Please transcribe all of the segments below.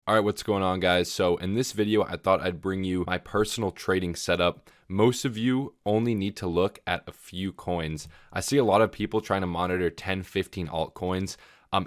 All right, what's going on, guys? So in this video, I thought I'd bring you my personal trading setup. Most of you only need to look at a few coins. I see a lot of people trying to monitor 10, 15 altcoins.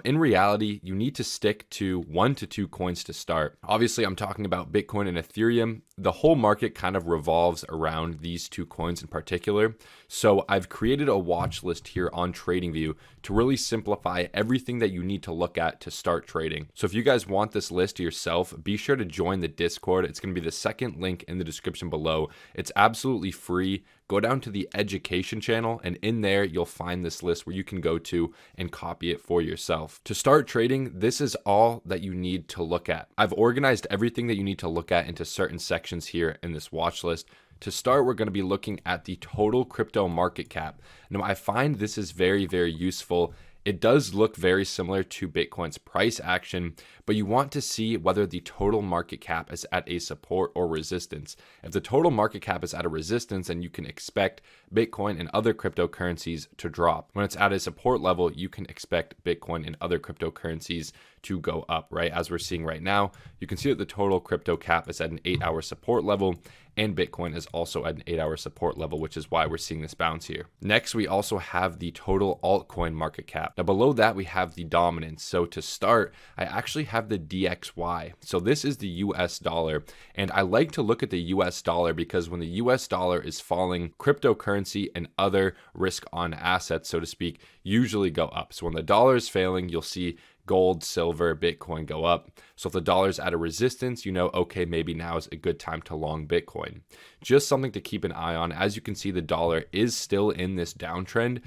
In reality, you need to stick to 1 to 2 coins to start. Obviously, I'm talking about Bitcoin and Ethereum. The whole market kind of revolves around these 2 coins in particular. So I've created a watch list here on TradingView to really simplify everything that you need to look at to start trading. So if you guys want this list yourself, be sure to join the Discord. It's going to be the second link in the description below. It's absolutely free. Go down to the education channel, and in there you'll find this list where you can go to and copy it for yourself. To start trading, this is all that you need to look at. I've organized everything that you need to look at into certain sections here in this watch list. To start, we're going to be looking at the total crypto market cap. Now, I find this is very, very useful. It does look very similar to Bitcoin's price action, but you want to see whether the total market cap is at a support or resistance. If the total market cap is at a resistance, then you can expect Bitcoin and other cryptocurrencies to drop. When it's at a support level, you can expect Bitcoin and other cryptocurrencies to go up, right? As we're seeing right now, you can see that the total crypto cap is at an 8-hour support level, and Bitcoin is also at an 8-hour support level, which is why we're seeing this bounce here. Next, we also have the total altcoin market cap. Now below that, we have the dominance. So to start, I actually have the DXY. So this is the US dollar. And I like to look at the US dollar because when the US dollar is falling, cryptocurrency and other risk on assets, so to speak, usually go up. So when the dollar is failing, you'll see gold, silver, Bitcoin go up. So if the dollar's at a resistance, you know, okay, maybe now is a good time to long Bitcoin. Just something to keep an eye on. As you can see, the dollar is still in this downtrend.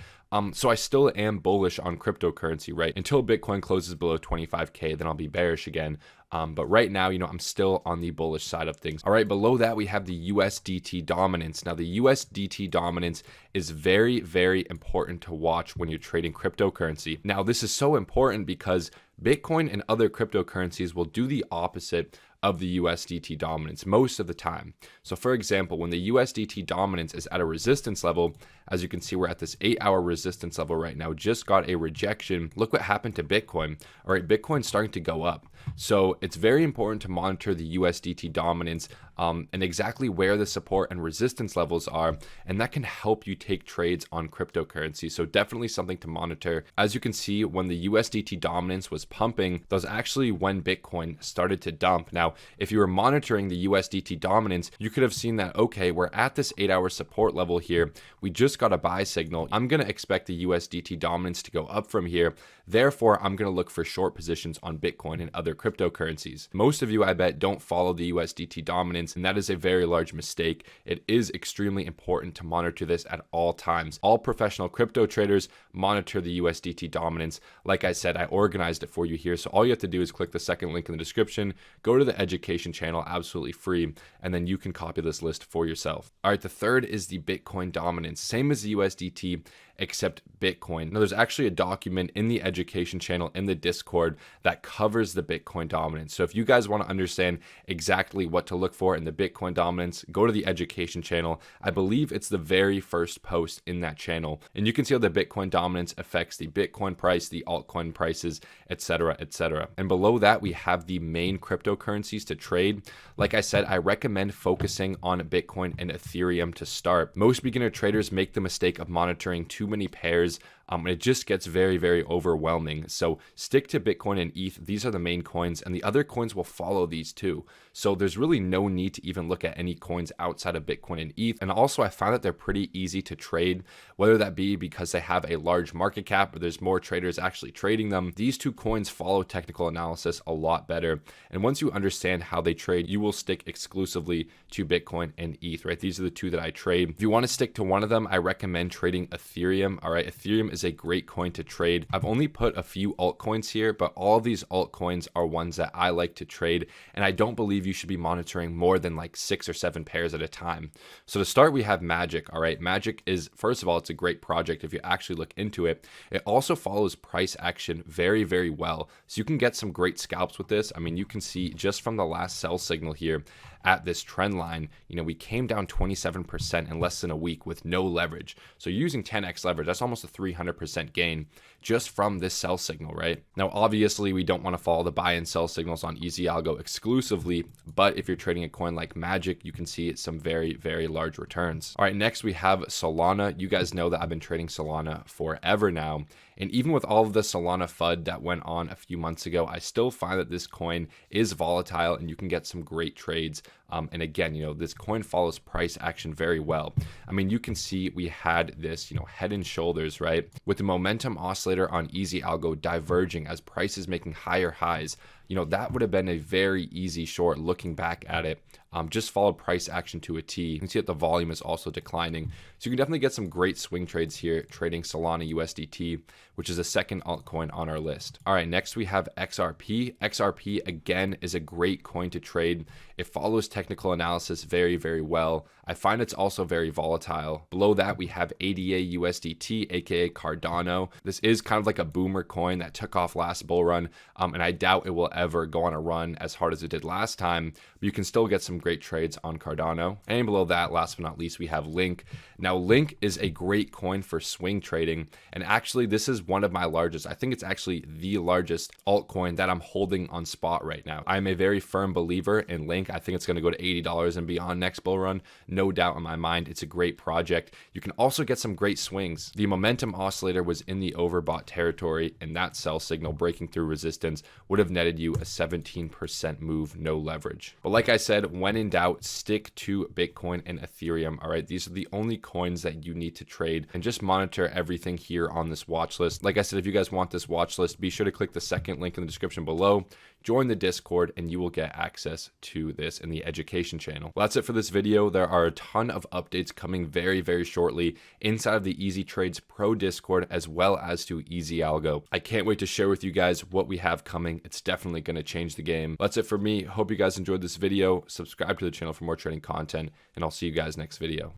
So I still am bullish on cryptocurrency, right? Until Bitcoin closes below 25K, then I'll be bearish again. But right now, you know, I'm still on the bullish side of things. All right, below that, we have the USDT dominance. Now, the USDT dominance is very, very important to watch when you're trading cryptocurrency. Now, this is so important because Bitcoin and other cryptocurrencies will do the opposite of the USDT dominance most of the time. So for example, when the USDT dominance is at a resistance level, as you can see, we're at this 8-hour resistance level right now, just got a rejection. Look what happened to Bitcoin. All right, Bitcoin's starting to go up. So it's very important to monitor the USDT dominance and exactly where the support and resistance levels are. And that can help you take trades on cryptocurrency. So definitely something to monitor. As you can see, when the USDT dominance was pumping, that was actually when Bitcoin started to dump. Now, if you were monitoring the USDT dominance, you could have seen that, okay, we're at this 8-hour support level here. We just got a buy signal. I'm going to expect the USDT dominance to go up from here. Therefore, I'm going to look for short positions on Bitcoin and other cryptocurrencies. Most of you, I bet, don't follow the USDT dominance, and that is a very large mistake. It is extremely important to monitor this at all times. All professional crypto traders monitor the USDT dominance. Like I said, I organized it for you here. So all you have to do is click the second link in the description, go to the education channel, absolutely free, and then you can copy this list for yourself. All right, the third is the Bitcoin dominance. Same as the USDT, except Bitcoin. Now, there's actually a document in the education channel in the Discord that covers the Bitcoin dominance. So if you guys want to understand exactly what to look for in the Bitcoin dominance, go to the education channel. I believe it's the very first post in that channel. And you can see how the Bitcoin dominance affects the Bitcoin price, the altcoin prices, etc., etc. And below that, we have the main cryptocurrencies to trade. Like I said, I recommend focusing on Bitcoin and Ethereum to start. Most beginner traders make the mistake of monitoring too many pairs, and it just gets very, very overwhelming. So stick to Bitcoin and ETH. These are the main coins, and the other coins will follow these too. So there's really no need to even look at any coins outside of Bitcoin and ETH. And also, I found that they're pretty easy to trade, whether that be because they have a large market cap or there's more traders actually trading them. These 2 coins follow technical analysis a lot better. And once you understand how they trade, you will stick exclusively to Bitcoin and ETH, right? These are the 2 that I trade. If you want to stick to one of them, I recommend trading Ethereum. All right, Ethereum is a great coin to trade. I've only put a few altcoins here, but all these altcoins are ones that I like to trade, and I don't believe you should be monitoring more than like 6 or 7 pairs at a time. So to start, we have Magic. All right, Magic is, first of all, it's a great project if you actually look into it. It also follows price action very, very well. So you can get some great scalps with this. I mean, you can see just from the last sell signal here at this trend line, you know, we came down 27% in less than a week with no leverage. So using 10x leverage, that's almost a 300% 100% gain just from this sell signal, right? Now, obviously, we don't want to follow the buy and sell signals on Easy Algo exclusively, but if you're trading a coin like Magic, you can see some very, very large returns. All right, next we have Solana. You guys know that I've been trading Solana forever now. And even with all of the Solana FUD that went on a few months ago, I still find that this coin is volatile and you can get some great trades. And again, this coin follows price action very well. I mean, you can see we had this, head and shoulders, right? With the momentum oscillator on Easy Algo diverging as prices making higher highs. That would have been a very easy short looking back at it. Just follow price action to a T. You can see that the volume is also declining. So you can definitely get some great swing trades here trading Solana USDT, which is the second altcoin on our list. All right, next we have XRP. XRP, again, is a great coin to trade. It follows technical analysis very, very well. I find it's also very volatile. Below that, we have ADA USDT, aka Cardano. This is kind of like a boomer coin that took off last bull run, and I doubt it will ever go on a run as hard as it did last time, but you can still get some great trades on Cardano. And below that, last but not least, we have Link. Now, Link is a great coin for swing trading, and actually, this is one of my largest. I think it's actually the largest altcoin that I'm holding on spot right now. I'm a very firm believer in Link. I think it's going to go to $80 and beyond next bull run. No doubt in my mind. It's a great project. You can also get some great swings. The momentum oscillator was in the overbought territory, and that sell signal breaking through resistance would have netted you a 17% move, no leverage. But like I said, when in doubt, stick to Bitcoin and Ethereum. All right, these are the only coins that you need to trade, and just monitor everything here on this watch list. Like I said, if you guys want this watch list, be sure to click the second link in the description below. Join the Discord and you will get access to this in the education channel. Well, that's it for this video. There are a ton of updates coming very, very shortly inside of the Easy Trades Pro Discord as well as to Easy Algo. I can't wait to share with you guys what we have coming. It's definitely going to change the game. That's it for me. Hope you guys enjoyed this video. Subscribe to the channel for more trading content, and I'll see you guys next video.